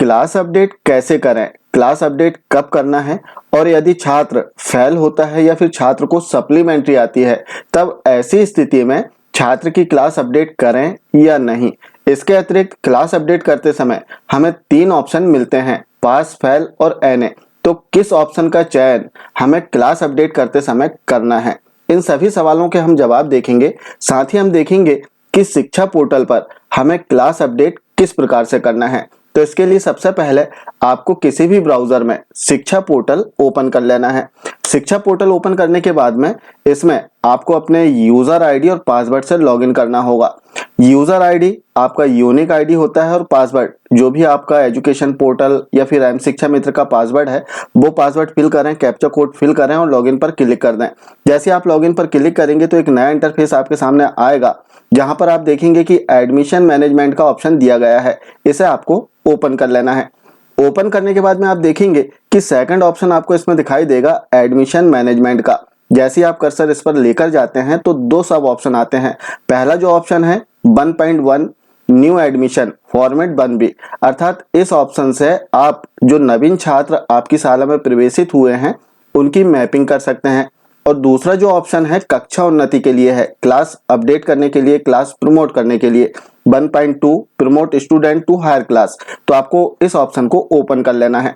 Class update कैसे करें, class update कब करना है और यदि छात्र फेल होता है या फिर छात्र को सप्लीमेंट्री आती है तब ऐसी स्थिति में छात्र की क्लास अपडेट करें या नहीं। इसके अतिरिक्त क्लास अपडेट करते समय हमें 3 ऑप्शन मिलते हैं, पास, फेल और एनए। तो किस ऑप्शन का चयन हमें क्लास अपडेट करते समय करना है, इन सभी सवालों के हम जवाब देखेंगे। साथ ही हम देखेंगे कि शिक्षा पोर्टल पर हमें क्लास अपडेट किस प्रकार से करना है। तो इसके लिए सबसे पहले आपको किसी भी ब्राउजर में शिक्षा पोर्टल ओपन कर लेना है। शिक्षा पोर्टल ओपन करने के बाद में इसमें आपको अपने यूजर आईडी और पासवर्ड से लॉगिन करना होगा। यूजर आईडी आपका यूनिक आईडी होता है और पासवर्ड जो भी आपका एजुकेशन पोर्टल या फिर एम शिक्षा मित्र का पासवर्ड है वो पासवर्ड फिल करें, कैप्चा कोड फिल करें और लॉगिन पर क्लिक कर दें। जैसे आप लॉगिन पर क्लिक करेंगे तो एक नया इंटरफेस आपके सामने आएगा जहां पर आप देखेंगे कि एडमिशन मैनेजमेंट का ऑप्शन दिया गया है। इसे आपको ओपन कर लेना है। ओपन करने के बाद में आप देखेंगे कि सेकंड ऑप्शन आपको इसमें दिखाई देगा एडमिशन मैनेजमेंट का। जैसे ही आप कर्सर इस पर लेकर जाते हैं तो 2 सब ऑप्शन आते हैं। पहला जो ऑप्शन है 1.1 न्यू एडमिशन फॉर्मेट 1B, अर्थात इस ऑप्शन से आप जो नवीन छात्र आपकी शाला में प्रवेशित हुए हैं उनकी मैपिंग कर सकते हैं। और दूसरा जो ऑप्शन है कक्षा उन्नति के लिए है, क्लास अपडेट करने के लिए, क्लास प्रमोट करने के लिए 1.2 promote student to higher class. तो आपको इस ऑप्शन को ओपन कर लेना है।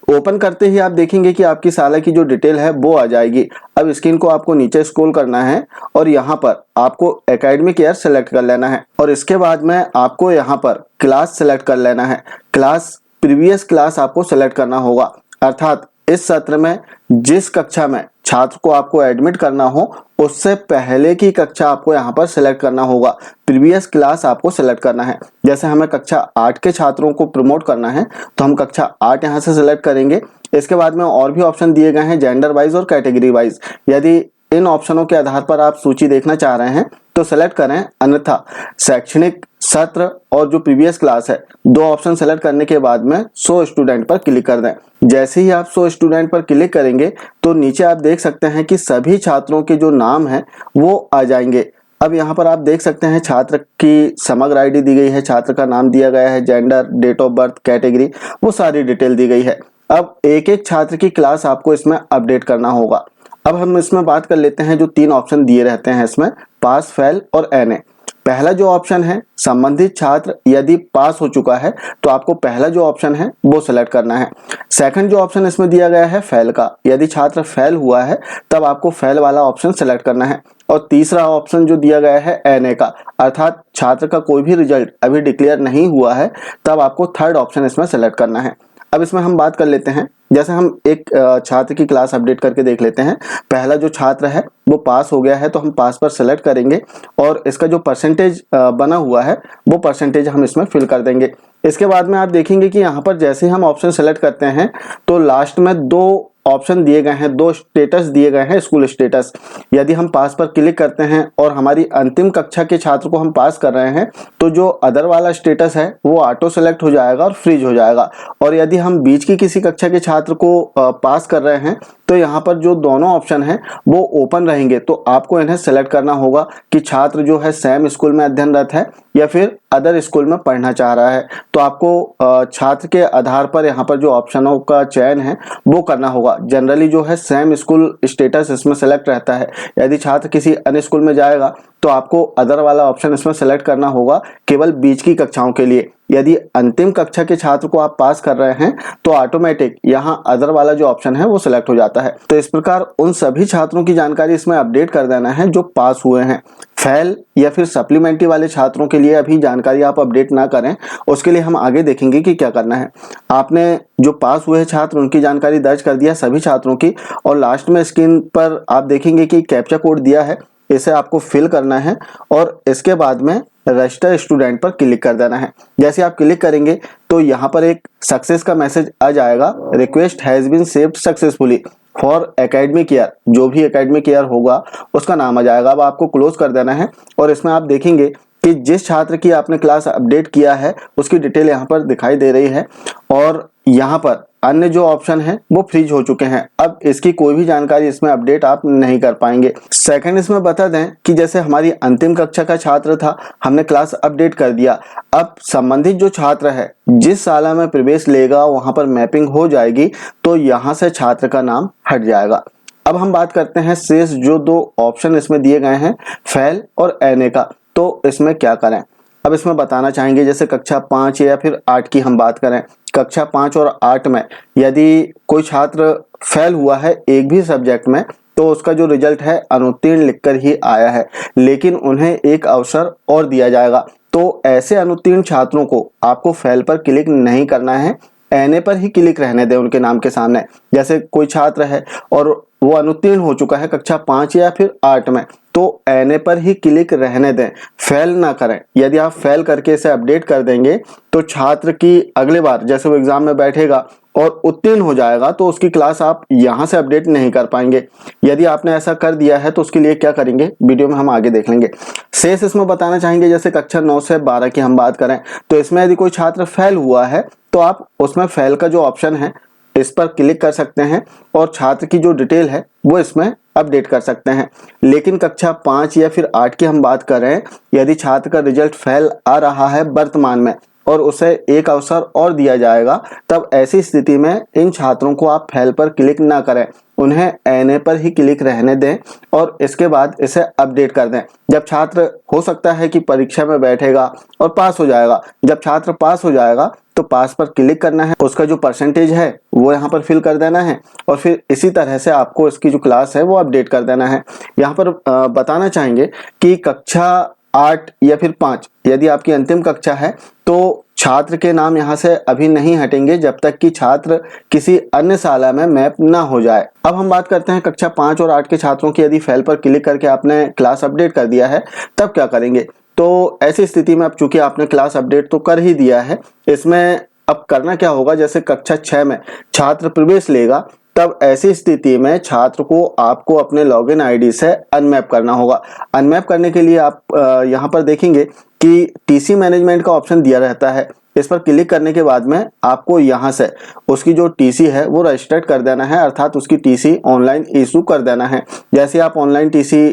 ओपन करते ही आप देखेंगे कि आपकी शाला की जो डिटेल है वो आ जाएगी। अब स्क्रीन को आपको नीचे स्क्रॉल करना है और यहाँ पर आपको एकेडमिक ईयर सेलेक्ट कर लेना है और इसके बाद में आपको यहाँ पर क्लास सेलेक्ट कर लेना है। क्लास प्रीवियस क्लास आपको सेलेक्ट करना होगा, अर्थात इस सत्र में जिस कक्षा में छात्र को आपको एडमिट करना हो उससे पहले की कक्षा आपको यहाँ पर सिलेक्ट करना होगा। प्रीवियस क्लास आपको सिलेक्ट करना है। जैसे हमें कक्षा 8 के छात्रों को प्रमोट करना है तो हम कक्षा 8 यहाँ से सिलेक्ट करेंगे। इसके बाद में और भी ऑप्शन दिए गए हैं जेंडर वाइज और कैटेगरी वाइज। यदि इन ऑप्शनों के आधार पर आप सूची देखना चाह रहे हैं तो सेलेक्ट करें, अन्यथा शैक्षणिक सत्र और जो प्रीवियस क्लास है 2 ऑप्शन सेलेक्ट करने के बाद में 100 स्टूडेंट पर क्लिक कर दें। जैसे ही आप 100 स्टूडेंट पर क्लिक करेंगे तो नीचे आप देख सकते हैं कि सभी छात्रों के जो नाम हैं वो आ जाएंगे। अब यहाँ पर आप देख सकते हैं छात्र की समग्र आईडी दी गई है, छात्र का नाम दिया गया है, gender, date of birth, category, वो सारी डिटेल दी गई है। अब एक एक छात्र की क्लास आपको इसमें अपडेट करना होगा। अब हम इसमें बात कर लेते हैं जो 3 ऑप्शन दिए रहते हैं इसमें, पास, फेल और एनए। पहला जो ऑप्शन है संबंधित छात्र यदि पास हो चुका है तो आपको पहला जो ऑप्शन है वो सिलेक्ट करना है। सेकंड जो ऑप्शन इसमें दिया गया है फेल का, यदि छात्र फेल हुआ है तब आपको फेल वाला ऑप्शन सिलेक्ट करना है। और तीसरा ऑप्शन जो दिया गया है एनए का, अर्थात छात्र का कोई भी रिजल्ट अभी डिक्लेयर नहीं हुआ है तब आपको थर्ड ऑप्शन इसमें सिलेक्ट करना है। अब इसमें हम बात कर लेते हैं, जैसे हम एक छात्र की क्लास अपडेट करके देख लेते हैं। पहला जो छात्र है वो पास हो गया है तो हम पास पर सेलेक्ट करेंगे और इसका जो परसेंटेज बना हुआ है वो परसेंटेज हम इसमें फिल कर देंगे। इसके बाद में आप देखेंगे कि यहाँ पर जैसे हम ऑप्शन सेलेक्ट करते हैं तो लास्ट में 2 ऑप्शन दिए गए हैं, 2 स्टेटस दिए गए हैं, स्कूल स्टेटस। यदि हम पास पर क्लिक करते हैं और हमारी अंतिम कक्षा के छात्र को हम पास कर रहे हैं तो जो अदर वाला स्टेटस है वो ऑटो सेलेक्ट हो जाएगा और फ्रीज हो जाएगा। और यदि हम बीच की किसी कक्षा के छात्र को पास कर रहे हैं तो यहाँ पर जो दोनों ऑप्शन हैं वो ओपन रहेंगे। तो आपको इन्हें सेलेक्ट करना होगा कि छात्र जो है सेम स्कूल में अध्ययनरत है या फिर अदर स्कूल में पढ़ना चाह रहा है। तो आपको छात्र के आधार पर यहाँ पर जो ऑप्शनों का चयन है वो करना होगा। जनरली जो है सेम स्कूल स्टेटस इसमें सेलेक्ट रहता है। यदि छात्र किसी अन्य स्कूल में जाएगा तो आपको अदर वाला ऑप्शन इसमें सेलेक्ट करना होगा केवल बीच की कक्षाओं के लिए। यदि अंतिम कक्षा के छात्र को आप पास कर रहे हैं तो ऑटोमेटिक यहाँ अदर वाला जो ऑप्शन है वो सिलेक्ट हो जाता है। तो इस प्रकार उन सभी छात्रों की जानकारी इसमें अपडेट कर देना है जो पास हुए हैं। फेल या फिर सप्लीमेंट्री वाले छात्रों के लिए अभी जानकारी आप अपडेट ना करें, उसके लिए हम आगे देखेंगे कि क्या करना है। आपने जो पास हुए छात्र उनकी जानकारी दर्ज कर दिया सभी छात्रों की, और लास्ट में स्क्रीन पर आप देखेंगे कि कैप्चा कोड दिया है, इसे आपको फिल करना है और इसके बाद में रजिस्टर स्टूडेंट पर क्लिक कर देना है। जैसे आप क्लिक करेंगे तो यहाँ पर एक सक्सेस का मैसेज आ जाएगा, request has been saved successfully for academic year. जो भी एकेडमिक ईयर होगा उसका नाम आ जाएगा। अब आपको क्लोज कर देना है और इसमें आप देखेंगे कि जिस छात्र की आपने क्लास अपडेट किया है उसकी डिटेल यहाँ पर दिखाई दे रही है और यहाँ पर अन्य जो ऑप्शन है वो फ्रीज हो चुके हैं। अब इसकी कोई भी जानकारी इसमें अपडेट आप नहीं कर पाएंगे। सेकंड इसमें बता दें कि जैसे हमारी अंतिम कक्षा का छात्र था, हमने क्लास अपडेट कर दिया। अब संबंधित जो छात्र है जिस शाला में प्रवेश लेगा वहां पर मैपिंग हो जाएगी, तो यहाँ से छात्र का नाम हट जाएगा। अब हम बात करते हैं शेष जो दो ऑप्शन इसमें दिए गए हैं, फेल और एनए का, तो इसमें क्या करें। अब इसमें बताना चाहेंगे जैसे कक्षा 5 या फिर 8 की हम बात करें, कक्षा 5 और 8 में यदि कोई छात्र फेल हुआ है एक भी सब्जेक्ट में, तो उसका जो रिजल्ट है अनुत्तीर्ण लिखकर ही आया है, लेकिन उन्हें एक अवसर और दिया जाएगा। तो ऐसे अनुत्तीर्ण छात्रों को आपको फेल पर क्लिक नहीं करना है, एनए पर ही क्लिक रहने दें उनके नाम के सामने। जैसे कोई छात्र है और वो अनुत्तीर्ण हो चुका है कक्षा 5 या फिर 8 में, तो एनए पर ही क्लिक रहने दें, फेल ना करें। यदि आप फेल करके इसे अपडेट कर देंगे तो छात्र की अगले बार जैसे वो एग्जाम में बैठेगा और उत्तीर्ण हो जाएगा तो उसकी क्लास आप यहां से अपडेट नहीं कर पाएंगे। यदि आपने ऐसा कर दिया है तो उसके लिए क्या करेंगे वीडियो में हम आगे देख लेंगे। शेष इसमें बताना चाहेंगे जैसे कक्षा 9 से 12 की हम बात करें, तो इसमें यदि कोई छात्र फेल हुआ है तो आप उसमें फेल का जो ऑप्शन है इस पर क्लिक कर सकते हैं और छात्र की जो डिटेल है वो इसमें अपडेट कर सकते हैं। लेकिन कक्षा 5 या फिर 8 की हम बात करें, यदि छात्र का रिजल्ट फेल आ रहा है वर्तमान में और उसे एक अवसर और दिया जाएगा, तब ऐसी स्थिति में इन छात्रों को आप फेल पर क्लिक ना करें, उन्हें एनए पर ही क्लिक रहने दें और इसके बाद इसे अपडेट कर दें। जब छात्र हो सकता है कि परीक्षा में बैठेगा और पास हो जाएगा, जब छात्र पास हो जाएगा तो पास पर क्लिक करना है, उसका जो परसेंटेज है वो यहाँ पर फिल कर देना है और फिर इसी तरह से आपको इसकी जो क्लास है वो अपडेट कर देना है। यहाँ पर बताना चाहेंगे कि कक्षा 8 या फिर 5 यदि आपकी अंतिम कक्षा है तो छात्र के नाम यहाँ से अभी नहीं हटेंगे जब तक कि छात्र किसी अन्य शाला में मैप ना हो जाए। अब हम बात करते हैं कक्षा 5 और 8 के छात्रों की, यदि फेल पर क्लिक करके आपने क्लास अपडेट कर दिया है तब क्या करेंगे। तो ऐसी स्थिति में अब चूंकि आपने क्लास अपडेट तो कर ही दिया है, इसमें अब करना क्या होगा, जैसे कक्षा 6 में छात्र प्रवेश लेगा तब ऐसी स्थिति में छात्र को आपको अपने लॉगिन आईडी से अनमैप करना होगा। अनमैप करने के लिए आप यहाँ पर देखेंगे कि टीसी मैनेजमेंट का ऑप्शन दिया रहता है। इस पर क्लिक करने के बाद में आपको यहाँ से उसकी जो टीसी है वो रजिस्टर्ड कर देना है, अर्थात उसकी टीसी ऑनलाइन इशू कर देना है। जैसे आप ऑनलाइन टीसी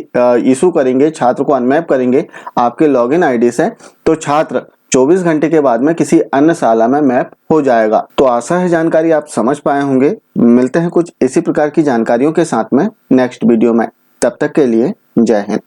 इशू करेंगे, छात्र को अनमैप करेंगे आपके लॉगिन आईडी से, तो छात्र 24 घंटे के बाद में किसी अन्य शाला में मैप हो जाएगा। तो आशा है जानकारी आप समझ पाए होंगे। मिलते हैं कुछ इसी प्रकार की जानकारियों के साथ में नेक्स्ट वीडियो में, तब तक के लिए जय हिंद।